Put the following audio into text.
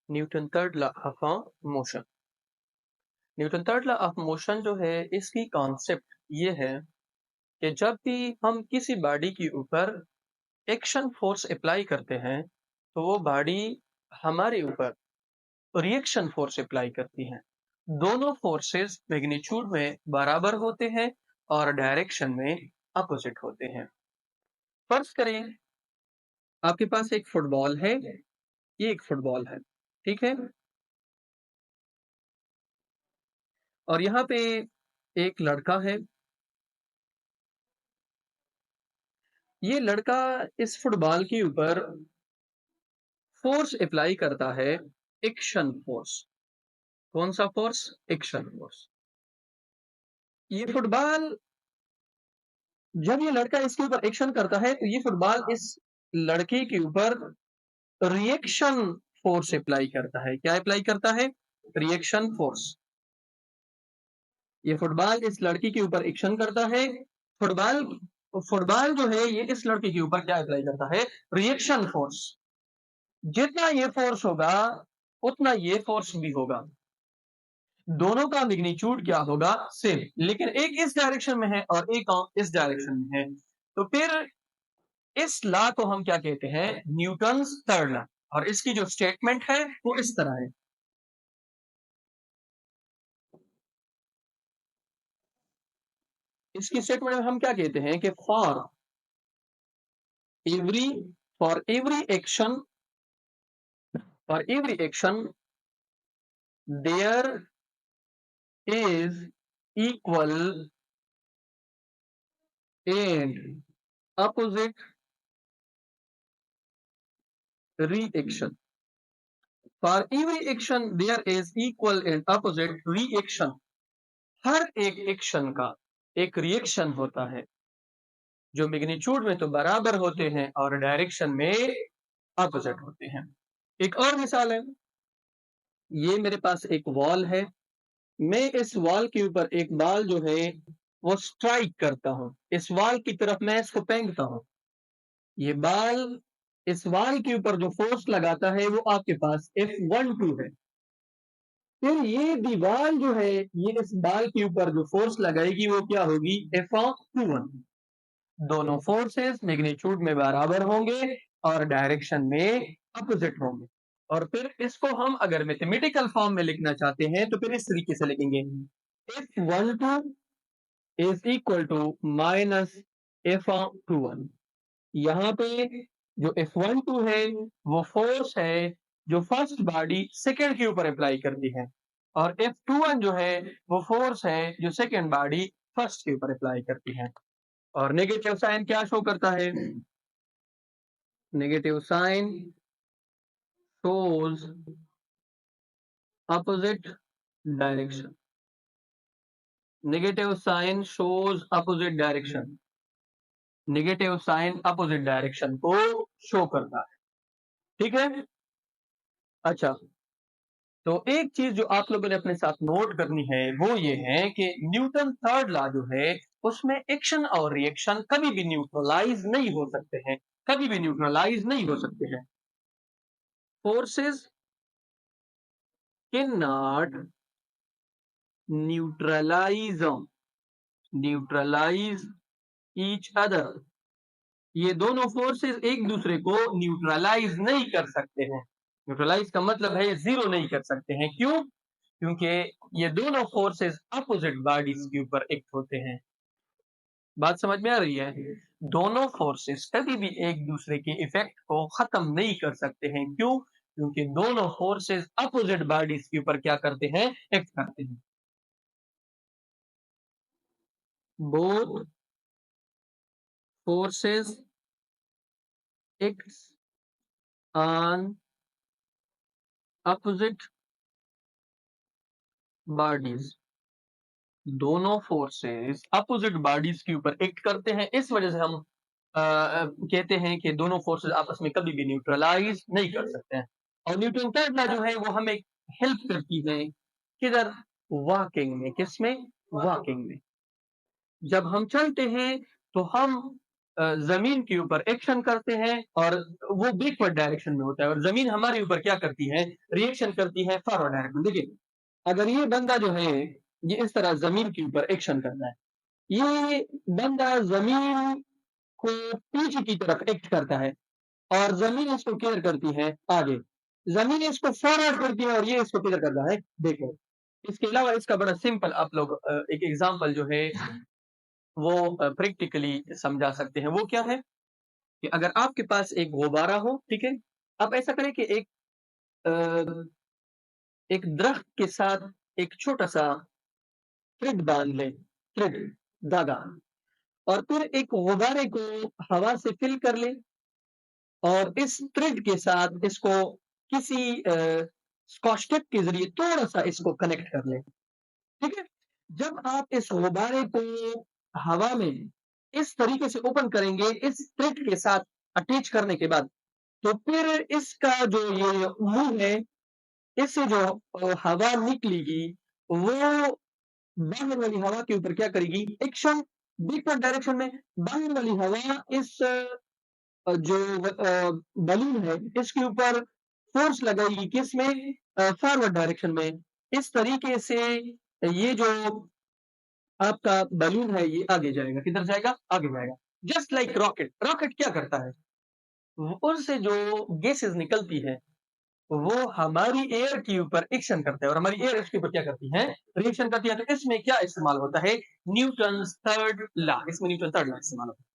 Newton third law of motion. Newton third law of motion जो है इसकी concept ये है कि जब भी हम किसी बॉडी के ऊपर एक्शन फोर्स अप्लाई करते हैं तो वो बॉडी हमारे ऊपर रिएक्शन फोर्स अप्लाई करती है। दोनों फोर्सेस मैग्नीट्यूड में बराबर होते हैं और डायरेक्शन में अपोजिट होते हैं। फर्ज करें आपके पास एक फुटबॉल है, ये एक फुटबॉल है, ठीक है, और यहाँ पे एक लड़का है। ये लड़का इस फुटबॉल के ऊपर फोर्स अप्लाई करता है, एक्शन फोर्स। कौन सा फोर्स? Action force. ये फुटबॉल, जब ये लड़का इसके ऊपर एक्शन करता है तो ये फुटबॉल इस लड़के के ऊपर रिएक्शन फोर्स अप्लाई करता है। क्या अप्लाई करता है? Reaction force. ये फुटबॉल इस लड़की के ऊपर एक्शन करता है। फुटबॉल फुटबॉल जो है ये इस लड़के के ऊपर क्या अप्लाई करता है? Reaction force. जितना ये फोर्स होगा उतना ये फोर्स भी होगा। दोनों का मैग्नीट्यूड क्या होगा? सेम, लेकिन एक इस डायरेक्शन में है और एक इस डायरेक्शन में है। तो फिर इस लॉ को हम क्या कहते हैं? Newton's third law. और इसकी जो स्टेटमेंट है वो इस तरह है। इसकी स्टेटमेंट में हम क्या कहते हैं कि every for every action there is equal and opposite reaction. For every action there is equal and opposite reaction. हर एक एक्शन का एक रिएक्शन होता है जो मैग्नीट्यूड में तो बराबर होते हैं और डायरेक्शन में अपोजिट होते हैं। एक और मिसाल है, ये मेरे पास एक वॉल है। मैं इस वॉल के ऊपर एक बॉल जो है वो स्ट्राइक करता हूं। इस वॉल की तरफ मैं इसको फेंकता हूं। ये बॉल इस वॉल के ऊपर जो फोर्स लगाता है वो आपके पास F12 है। फिर ये दीवार जो है ये इस बॉल के ऊपर जो फोर्स लगाएगी वो क्या होगी? F21। दोनों फोर्सेस मैग्नीट्यूड में बराबर होंगे और डायरेक्शन में अपोजिट होंगे। और फिर इसको हम अगर मैथमेटिकल फॉर्म में लिखना चाहते हैं तो फिर इस तरीके से लिखेंगे, F12 is equal to minus F21। यहाँ पे जो F12 है वो फोर्स है जो फर्स्ट बॉडी सेकंड के ऊपर अप्लाई करती है, और F21 जो है वो फोर्स है जो सेकंड बॉडी फर्स्ट के ऊपर अप्लाई करती है। और नेगेटिव साइन क्या शो करता है? Negative sign shows opposite direction. Negative sign shows opposite direction. Negative sign opposite direction को शो करता है। ठीक है। अच्छा, तो एक चीज जो आप लोगों ने अपने साथ नोट करनी है वो ये है कि न्यूटन थर्ड लॉ जो है उसमें एक्शन और रिएक्शन कभी भी न्यूट्रलाइज नहीं हो सकते हैं। कभी भी न्यूट्रलाइज नहीं हो सकते हैं। Forces can not neutralise each other. ये दोनों फोर्सेस एक दूसरे को न्यूट्रलाइज नहीं कर सकते हैं। न्यूट्रलाइज का मतलब है जीरो नहीं कर सकते हैं। क्यों? क्योंकि ये दोनों फोर्सेस अपोजिट बॉडीज के ऊपर एक्ट होते हैं। बात समझ में आ रही है? दोनों फोर्सेस कभी भी एक दूसरे के इफेक्ट को खत्म नहीं कर सकते हैं। क्यों? क्योंकि दोनों फोर्सेस अपोजिट बॉडीज के ऊपर क्या करते हैं? एक्ट करते हैं। Both forces act on opposite bodies. दोनों फोर्सेस अपोजिट बॉडीज के ऊपर एक्ट करते हैं। इस वजह से हम कहते हैं कि दोनों फोर्सेस आपस में कभी भी न्यूट्रलाइज नहीं कर सकते हैं। और न्यूटन थर्ड लॉ जो है वो हमें हेल्प करती है किधर? वॉकिंग में। किसमें? वॉकिंग में। जब हम चलते हैं तो हम जमीन के ऊपर एक्शन करते हैं और वो बैकवर्ड डायरेक्शन में होता है, और जमीन हमारे ऊपर क्या करती है, रिएक्शन करती है फॉरवर्ड डायरेक्शन। देखिए अगर ये बंदा जो है ये इस तरह जमीन के ऊपर एक्शन करता है, ये बंदा जमीन को पीछे की तरफ एक्ट करता है और जमीन इसको केयर करती है आगे, जमीन इसको फॉरवर्ड करती है और ये इसको केयर करता है बैकवर्ड। इसके अलावा इसका बड़ा सिंपल आप लोग एक एग्जांपल जो है वो प्रैक्टिकली समझा सकते हैं। वो क्या है कि अगर आपके पास एक गुब्बारा हो, ठीक है, आप ऐसा करें कि अ, एक दरख्त के साथ एक छोटा सा थ्रेड बांध लें, थ्रेड, धागा, और फिर एक गुब्बारे को हवा से फिल कर लें और इस थ्रेड के साथ इसको किसी स्कॉच टेप के जरिए थोड़ा सा इसको कनेक्ट कर लें, ठीक है। जब आप इस गुब्बारे को हवा में इस तरीके से ओपन करेंगे इस थ्रेड के साथ अटैच करने के बाद, तो फिर इसका जो ये मुंह है, इससे जो हवा निकलेगी वो बाहर वाली हवा के ऊपर क्या करेगी, एक्शन बैकवर्ड डायरेक्शन में। बाहर वाली हवा इस जो बलून है इसके ऊपर फोर्स लगाएगी, किसमें, फॉरवर्ड डायरेक्शन में। इस तरीके से ये जो आपका बलून है ये आगे जाएगा, किधर जाएगा, आगे जाएगा। जस्ट लाइक रॉकेट, रॉकेट क्या करता है, उससे जो गैसेस निकलती है वो हमारी एयर के ऊपर एक्शन करते हैं और हमारी एयर इसके ऊपर क्या करती है, रिएक्शन करती है। तो इसमें क्या इस्तेमाल होता है, न्यूटन थर्ड लॉ, इसमें न्यूटन थर्ड लॉ इस्तेमाल होता है।